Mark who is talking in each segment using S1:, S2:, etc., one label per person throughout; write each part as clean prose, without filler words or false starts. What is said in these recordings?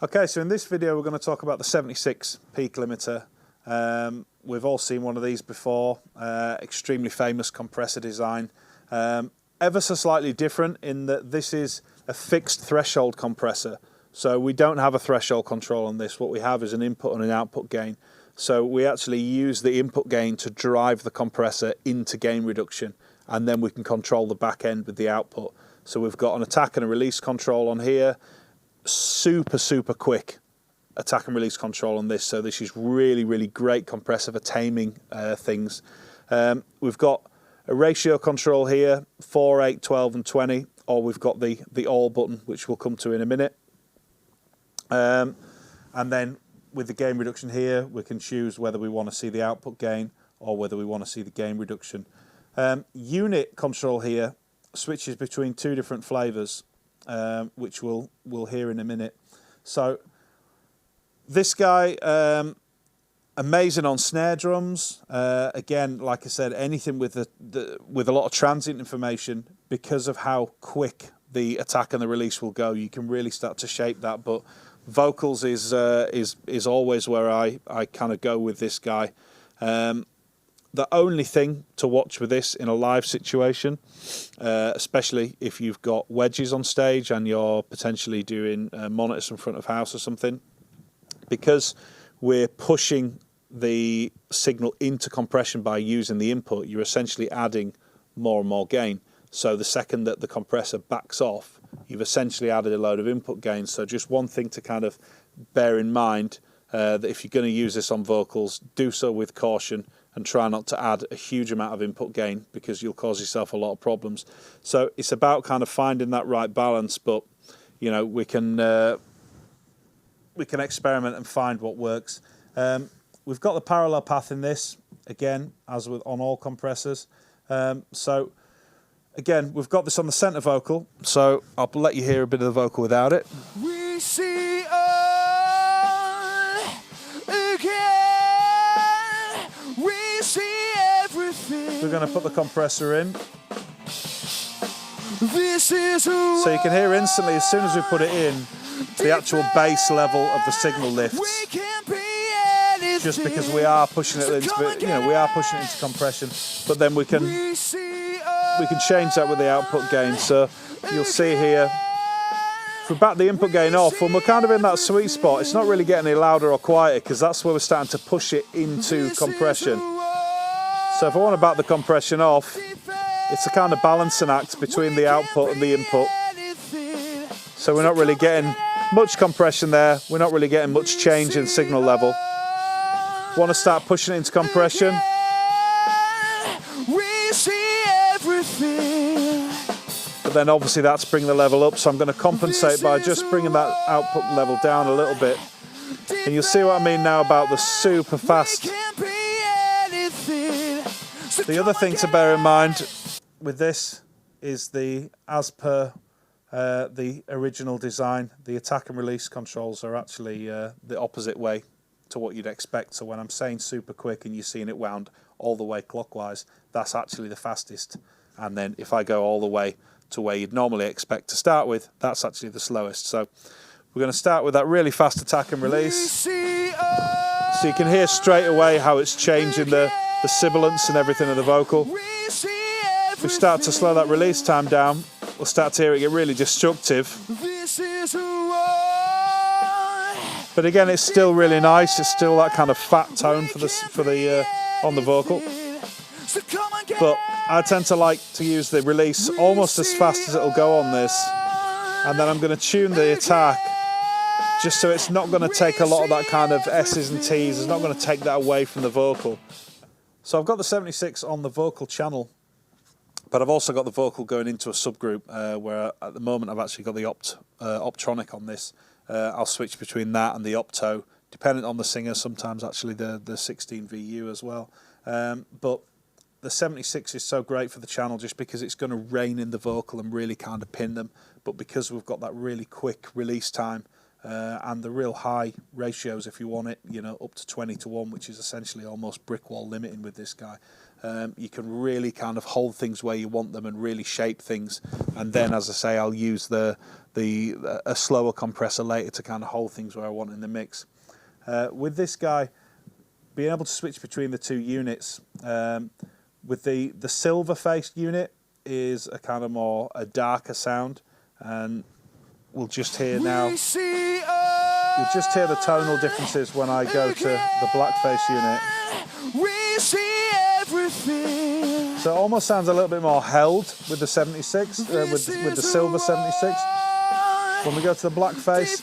S1: Okay, so in this video we're going to talk about the 76 peak limiter. We've all seen one of these before, extremely famous compressor design. Ever so slightly different in that this is a fixed threshold compressor. So we don't have a threshold control on this. What we have is an input and an output gain. So we actually use the input gain to drive the compressor into gain reduction, and then we can control the back end with the output. So we've got an attack and a release control on here. Super quick attack and release control on this. So this is really great compressor for taming things. We've got a ratio control here, 4, 8, 12 and 20, or we've got the all button, which we'll come to in a minute. And then with the gain reduction here, we can choose whether we want to see the output gain or whether we want to see the gain reduction. Unit control here switches between two different flavors, which we'll hear in a minute. So this guy, amazing on snare drums. Again, like I said, anything with with a lot of transient information, because of how quick the attack and the release will go, you can really start to shape that. But vocals is always where I kind of go with this guy. The only thing to watch with this in a live situation, especially if you've got wedges on stage and you're potentially doing monitors in front of house or something, because we're pushing the signal into compression by using the input, you're essentially adding more and more gain. So the second that the compressor backs off, you've essentially added a load of input gain. So just one thing to kind of bear in mind, that if you're going to use this on vocals, do so with caution and try not to add a huge amount of input gain, because you'll cause yourself a lot of problems. So it's about kind of finding that right balance, but you know, we can experiment and find what works. We've got the parallel path in this, again, as with on all compressors. So again, we've got this on the center vocal, so I'll let you hear a bit of the vocal without it.
S2: We see all again. We see everything.
S1: We're going to put the compressor in.
S2: This is
S1: So you can hear instantly, as soon as we put it in, the actual bass level of the signal lifts.
S2: we can be anything.
S1: Just because we are pushing it into, we are pushing it into compression, but then we can change that with the output gain. So you'll see here, if we back the input gain off, when we're kind of in that sweet spot, it's not really getting any louder or quieter, because that's where we're starting to push it into compression. So if I want to back the compression off, it's a kind of balancing act between the output and the input. So we're not really getting much compression there, we're not really getting much change in signal level. Want to start pushing it into compression.
S2: We see everything.
S1: But then obviously that's bringing the level up, so I'm going to compensate by just bringing that output level down a little bit. And you'll see what I mean now about the super fast. The other thing to bear in mind with this is as per the original design, the attack and release controls are actually the opposite way to what you'd expect. So when I'm saying super quick and you're seeing it wound all the way clockwise, that's actually the fastest. And then if I go all the way to where you'd normally expect to start with, that's actually the slowest. So we're going to start with that really fast attack and release. So you can hear straight away how it's changing the sibilance and everything of the vocal. If we start to slow that release time down, we'll start to hear it get really destructive. But again, it's still really nice. It's still that kind of fat tone on the vocal. But I tend to like to use the release almost as fast as it'll go on this, and then I'm going to tune the attack just so it's not going to take a lot of that kind of S's and T's. It's not going to take that away from the vocal. So I've got the 76 on the vocal channel, but I've also got the vocal going into a subgroup where at the moment I've actually got the Optronic on this. I'll switch between that and the Opto, depending on the singer, sometimes actually the 16 VU as well. But the 76 is so great for the channel just because it's going to rein in the vocal and really kind of pin them. But because we've got that really quick release time and the real high ratios, if you want it, you know, up to 20 to 1, which is essentially almost brick wall limiting with this guy, You can really kind of hold things where you want them and really shape things. And then, as I say, I'll use a slower compressor later to kind of hold things where I want in the mix. With this guy, being able to switch between the two units, with the silver faced unit is a kind of a darker sound, and we'll just hear now. You'll just hear the tonal differences when I go to the black face unit.
S2: We see everything.
S1: So it almost sounds a little bit more held with the 76, with the silver 76. When we go to the black face,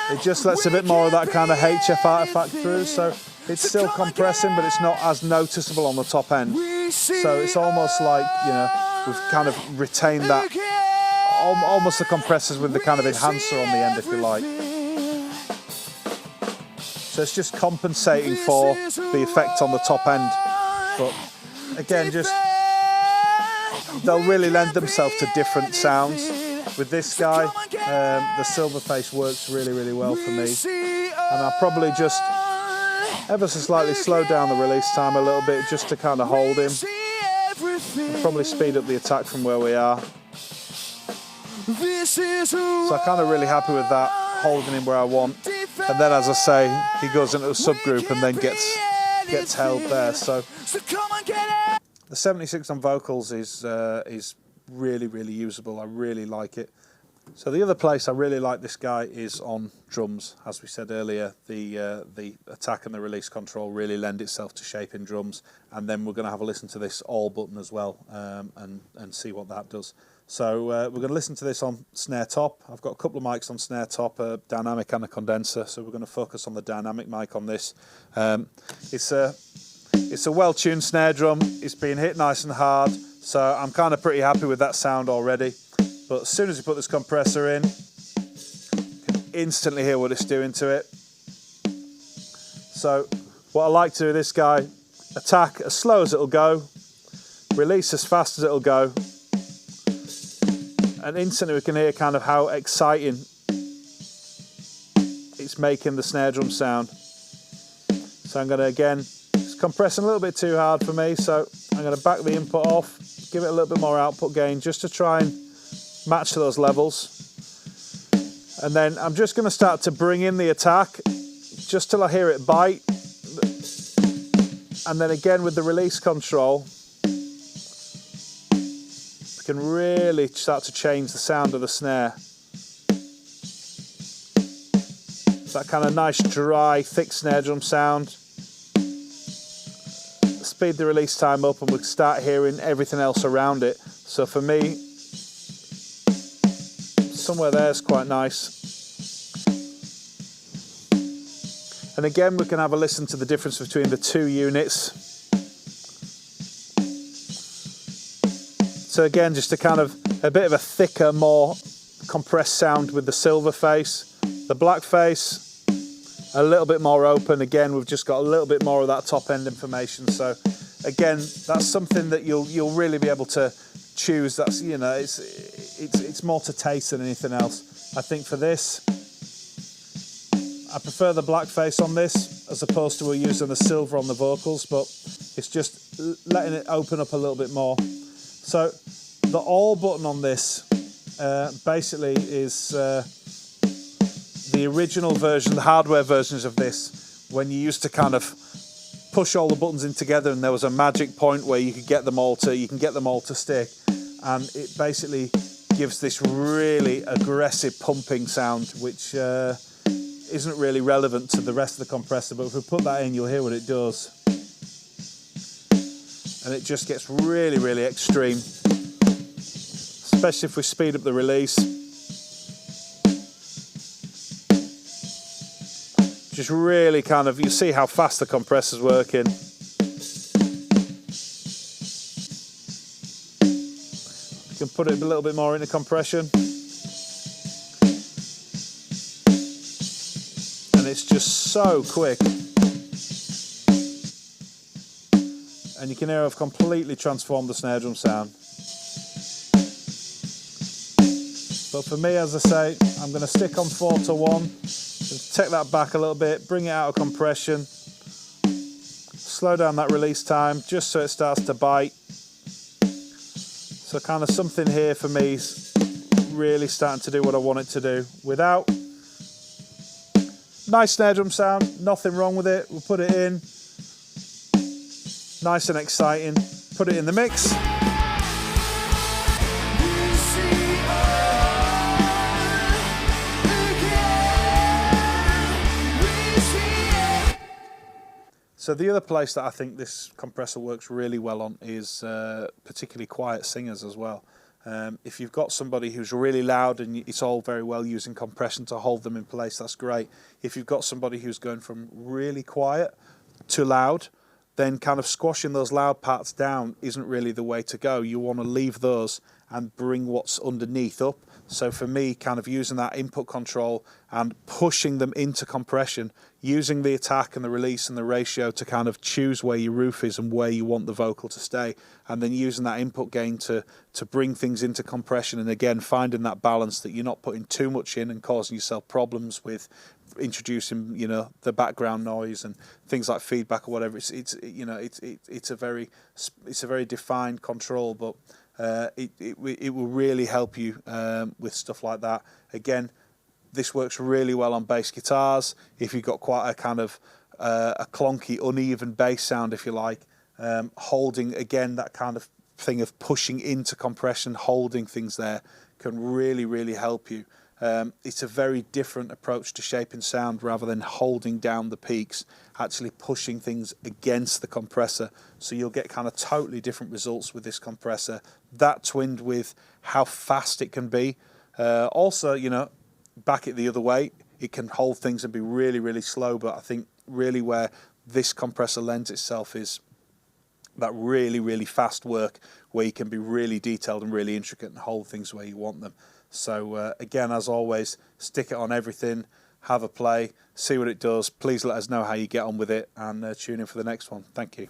S1: it just lets a bit more of that kind of HF artifact through. So it's still compressing, but it's not as noticeable on the top end. So it's almost like, you know, we've kind of retained that, almost the compressors with the kind of enhancer on the end, if you like. So it's just compensating for the effect on the top end. But again, they'll really lend themselves to different sounds. With this guy, the silver face works really, really well for me. And I'll probably just ever so slightly slow down the release time a little bit just to kind of hold him. And probably speed up the attack from where we are. So I'm kind of really happy with that, holding him where I want. And then, as I say, he goes into a subgroup and then gets held there. So the 76 on vocals is really, really usable. I really like it. So the other place I really like this guy is on drums. As we said earlier, the attack and the release control really lend itself to shaping drums. And then we're going to have a listen to this all button as well, and see what that does. So we're going to listen to this on snare top. I've got a couple of mics on snare top, a dynamic and a condenser. So we're going to focus on the dynamic mic on this. It's a well-tuned snare drum. It's been hit nice and hard. So I'm kind of pretty happy with that sound already. But as soon as you put this compressor in, you can instantly hear what it's doing to it. So what I like to do with this guy, attack as slow as it'll go, release as fast as it'll go. And instantly we can hear kind of how exciting it's making the snare drum sound. So I'm going to, again, it's compressing a little bit too hard for me, so I'm going to back the input off, give it a little bit more output gain just to try and match those levels. And then I'm just going to start to bring in the attack just till I hear it bite. And then again with the release control, can really start to change the sound of the snare. That kind of nice, dry, thick snare drum sound. Speed the release time up and we'll start hearing everything else around it. So for me, somewhere there is quite nice. And again, we can have a listen to the difference between the two units. So again, just a bit of a thicker, more compressed sound with the silver face. The black face, a little bit more open. Again, we've just got a little bit more of that top end information. So again, that's something that you'll really be able to choose. That's, you know, it's more to taste than anything else. I think for this, I prefer the black face on this as opposed to using the silver on the vocals, but it's just letting it open up a little bit more. So the all button on this basically is the original version, the hardware versions of this, when you used to kind of push all the buttons in together and there was a magic point where you can get them all to stick, and it basically gives this really aggressive pumping sound, which isn't really relevant to the rest of the compressor, but if we put that in, you'll hear what it does. And it just gets really, really extreme, especially if we speed up the release. Just really kind of, you see how fast the compressor's working. You can put it a little bit more into compression. And it's just so quick. And you can hear I've completely transformed the snare drum sound. But for me, as I say, I'm going to stick on 4 to 1, take that back a little bit, bring it out of compression, slow down that release time just so it starts to bite. So kind of something here for me is really starting to do what I want it to do without. Nice snare drum sound, nothing wrong with it. We'll put it in. Nice and exciting. Put it in the mix. So the other place that I think this compressor works really well on is particularly quiet singers as well. If you've got somebody who's really loud and it's all very well using compression to hold them in place, that's great. If you've got somebody who's going from really quiet to loud, then kind of squashing those loud parts down isn't really the way to go. You want to leave those and bring what's underneath up. So for me, kind of using that input control and pushing them into compression, using the attack and the release and the ratio to kind of choose where your roof is and where you want the vocal to stay, and then using that input gain to bring things into compression, and again finding that balance that you're not putting too much in and causing yourself problems with introducing, you know, the background noise and things like feedback or whatever. It's a very defined control, but it will really help you with stuff like that. Again, this works really well on bass guitars. If you've got quite a kind of a clunky, uneven bass sound, if you like, holding again that kind of thing of pushing into compression, holding things there can really, really help you. It's a very different approach to shaping sound rather than holding down the peaks, actually pushing things against the compressor. So you'll get kind of totally different results with this compressor. That twinned with how fast it can be. Also, you know, back it the other way, it can hold things and be really, really slow. But I think really where this compressor lends itself is that really, really fast work where you can be really detailed and really intricate and hold things where you want them. So again, as always, stick it on everything, have a play, see what it does. Please let us know how you get on with it, and tune in for the next one. Thank you.